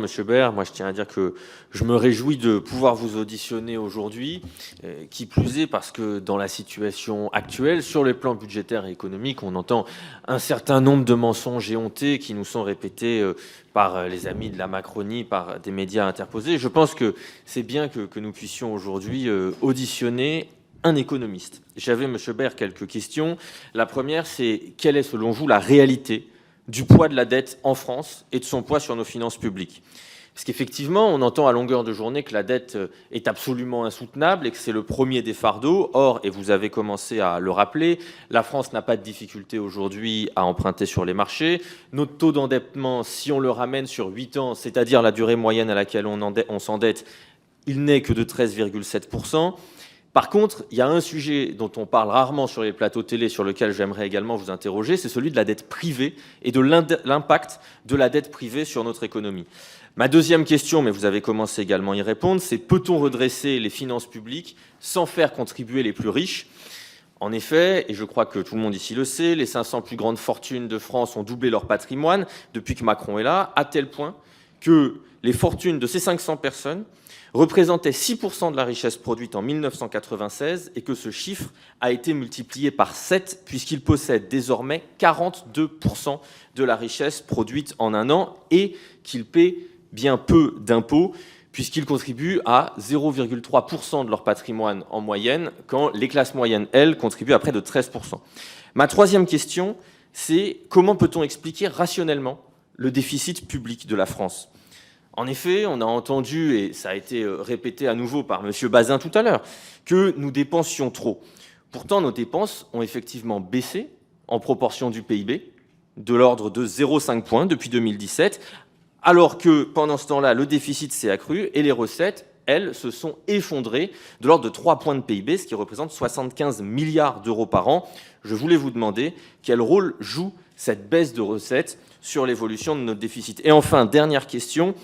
Monsieur Baird, moi je tiens à dire que je me réjouis de pouvoir vous auditionner aujourd'hui, qui plus est parce que dans la situation actuelle, sur les plans budgétaires et économiques, on entend un certain nombre de mensonges éhontés qui nous sont répétés par les amis de la Macronie, par des médias interposés. Je pense que c'est bien que nous puissions aujourd'hui auditionner un économiste. J'avais, Monsieur Baird, quelques questions. La première, c'est quelle est selon vous la réalité du poids de la dette en France et de son poids sur nos finances publiques? Parce qu'effectivement, on entend à longueur de journée que la dette est absolument insoutenable et que c'est le premier des fardeaux. Or, et vous avez commencé à le rappeler, la France n'a pas de difficulté aujourd'hui à emprunter sur les marchés. Notre taux d'endettement, si on le ramène sur 8 ans, c'est-à-dire la durée moyenne à laquelle on s'endette, il n'est que de 13,7%. Par contre, il y a un sujet dont on parle rarement sur les plateaux télé, sur lequel j'aimerais également vous interroger, c'est celui de la dette privée et de l'impact de la dette privée sur notre économie. Ma deuxième question, mais vous avez commencé également à y répondre, c'est peut-on redresser les finances publiques sans faire contribuer les plus riches? En effet, et je crois que tout le monde ici le sait, les 500 plus grandes fortunes de France ont doublé leur patrimoine depuis que Macron est là, à tel point que les fortunes de ces 500 personnes représentait 6% de la richesse produite en 1996 et que ce chiffre a été multiplié par 7 puisqu'il possède désormais 42% de la richesse produite en un an et qu'il paie bien peu d'impôts puisqu'il contribue à 0,3% de leur patrimoine en moyenne quand les classes moyennes, elles, contribuent à près de 13%. Ma troisième question, c'est comment peut-on expliquer rationnellement le déficit public de la France ? En effet, on a entendu, et ça a été répété à nouveau par M. Bazin tout à l'heure, que nous dépensions trop. Pourtant, nos dépenses ont effectivement baissé en proportion du PIB, de l'ordre de 0,5 points depuis 2017, alors que pendant ce temps-là, le déficit s'est accru et les recettes, elles, se sont effondrées de l'ordre de 3 points de PIB, ce qui représente 75 milliards d'euros par an. Je voulais vous demander quel rôle joue cette baisse de recettes sur l'évolution de notre déficit. Et enfin, dernière question,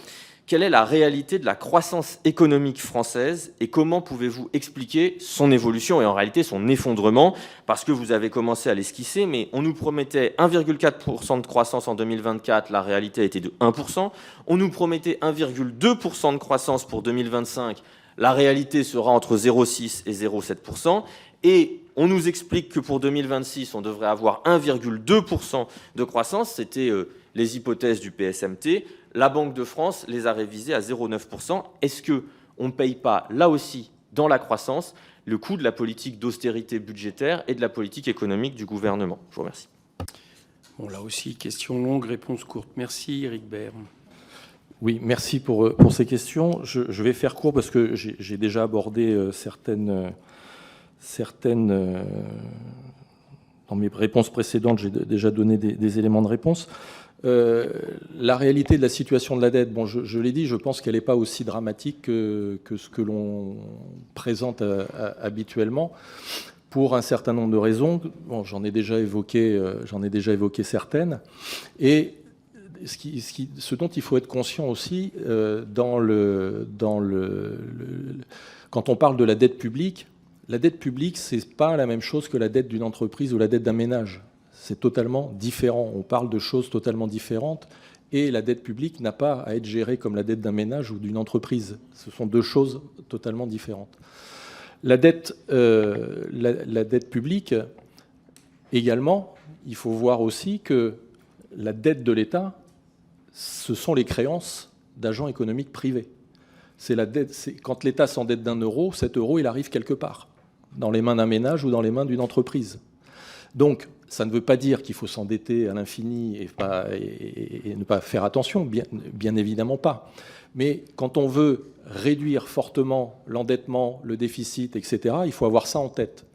quelle est la réalité de la croissance économique française et comment pouvez-vous expliquer son évolution et en réalité son effondrement? Parce que vous avez commencé à l'esquisser, mais on nous promettait 1,4% de croissance en 2024, la réalité était de 1%. On nous promettait 1,2% de croissance pour 2025, la réalité sera entre 0,6 et 0,7%. Et on nous explique que pour 2026, on devrait avoir 1,2% de croissance, c'était les hypothèses du PSMT. La Banque de France les a révisées à 0,9%. Est-ce qu'on ne paye pas, là aussi, dans la croissance, le coût de la politique d'austérité budgétaire et de la politique économique du gouvernement? Je vous remercie. Bon, là aussi, question longue, réponse courte. Merci, Éric Baird. Oui, merci pour ces questions. Je vais faire court parce que j'ai déjà abordé certaines dans mes réponses précédentes, j'ai déjà donné des éléments de réponse. La réalité de la situation de la dette, bon, je l'ai dit, je pense qu'elle n'est pas aussi dramatique que ce que l'on présente habituellement, pour un certain nombre de raisons. Bon, j'en ai déjà évoqué certaines. Et ce dont il faut être conscient aussi, quand on parle de la dette publique, c'est pas la même chose que la dette d'une entreprise ou la dette d'un ménage. C'est totalement différent. On parle de choses totalement différentes. Et la dette publique n'a pas à être gérée comme la dette d'un ménage ou d'une entreprise. Ce sont deux choses totalement différentes. La dette publique, également, il faut voir aussi que la dette de l'État, ce sont les créances d'agents économiques privés. Quand l'État s'endette d'1 euro, cet euro, il arrive quelque part, dans les mains d'un ménage ou dans les mains d'une entreprise. Donc, ça ne veut pas dire qu'il faut s'endetter à l'infini et ne pas faire attention, bien évidemment pas. Mais quand on veut réduire fortement l'endettement, le déficit, etc., il faut avoir ça en tête.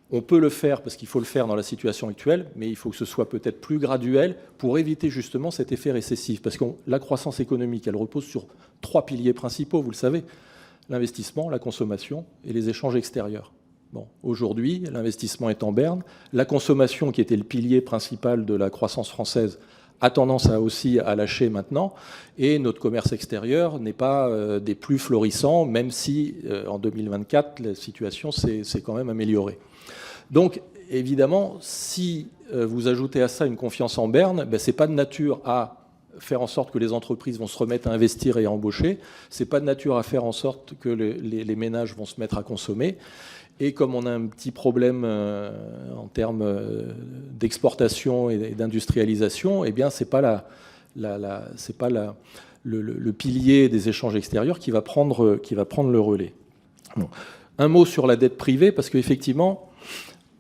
On peut le faire parce qu'il faut le faire dans la situation actuelle, mais il faut que ce soit peut-être plus graduel pour éviter justement cet effet récessif. Parce que la croissance économique, elle repose sur 3 piliers principaux, vous le savez, l'investissement, la consommation et les échanges extérieurs. Bon, aujourd'hui, l'investissement est en berne. La consommation, qui était le pilier principal de la croissance française, a tendance aussi à lâcher maintenant. Et notre commerce extérieur n'est pas des plus florissants, même si en 2024, la situation s'est quand même améliorée. Donc, évidemment, si vous ajoutez à ça une confiance en berne, ce n'est pas de nature à faire en sorte que les entreprises vont se remettre à investir et à embaucher. Ce n'est pas de nature à faire en sorte que les ménages vont se mettre à consommer. Et comme on a un petit problème en termes d'exportation et d'industrialisation, eh bien, ce n'est pas, le pilier des échanges extérieurs qui va prendre le relais. Bon. Un mot sur la dette privée, parce qu'effectivement,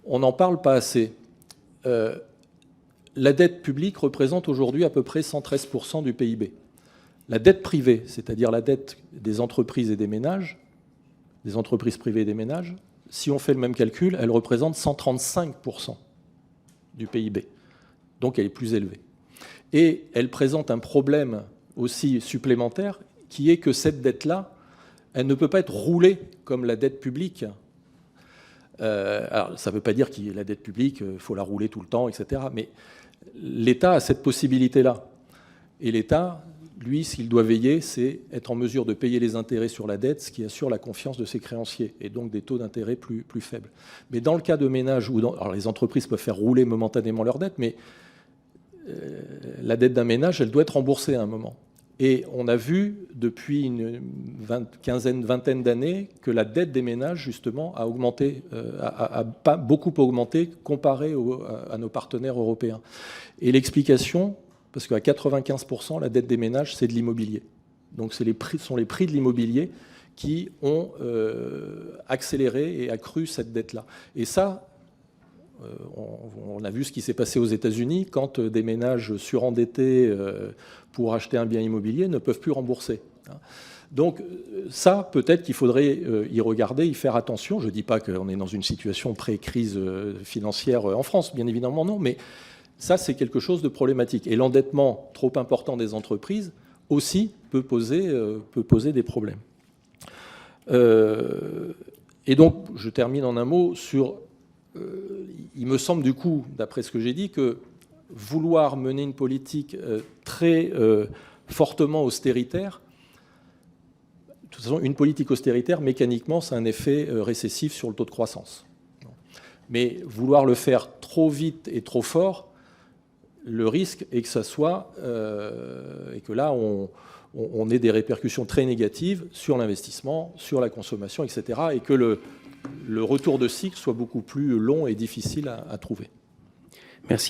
on n'en parle pas assez. La dette publique représente aujourd'hui à peu près 113% du PIB. La dette privée, c'est-à-dire la dette des entreprises et des ménages, des entreprises privées et des ménages, si on fait le même calcul, elle représente 135% du PIB. Donc elle est plus élevée. Et elle présente un problème aussi supplémentaire, qui est que cette dette-là, elle ne peut pas être roulée comme la dette publique. Alors, ça ne veut pas dire que la dette publique, il faut la rouler tout le temps, etc. Mais l'État a cette possibilité-là. Et l'État, lui, ce qu'il doit veiller, c'est être en mesure de payer les intérêts sur la dette, ce qui assure la confiance de ses créanciers, et donc des taux d'intérêt plus faibles. Mais dans le cas de ménages, alors les entreprises peuvent faire rouler momentanément leur dette, mais la dette d'un ménage, elle doit être remboursée à un moment. Et on a vu depuis une vingtaine d'années que la dette des ménages, justement, a augmenté, a pas beaucoup augmenté comparé à nos partenaires européens. Et l'explication, parce qu'à 95%, la dette des ménages, c'est de l'immobilier. Donc ce sont les prix de l'immobilier qui ont accéléré et accru cette dette-là. Et ça, on a vu ce qui s'est passé aux États-Unis quand des ménages surendettés pour acheter un bien immobilier ne peuvent plus rembourser. Donc ça, peut-être qu'il faudrait y regarder, y faire attention. Je ne dis pas qu'on est dans une situation pré-crise financière en France, bien évidemment non, mais ça, c'est quelque chose de problématique. Et l'endettement trop important des entreprises aussi peut poser des problèmes. Et donc, je termine en un mot sur... il me semble du coup, d'après ce que j'ai dit, que vouloir mener une politique très fortement austéritaire, de toute façon, une politique austéritaire, mécaniquement, ça a un effet récessif sur le taux de croissance. Mais vouloir le faire trop vite et trop fort, le risque est que ça soit, et que là, on ait des répercussions très négatives sur l'investissement, sur la consommation, etc., et que le retour de cycle soit beaucoup plus long et difficile à trouver.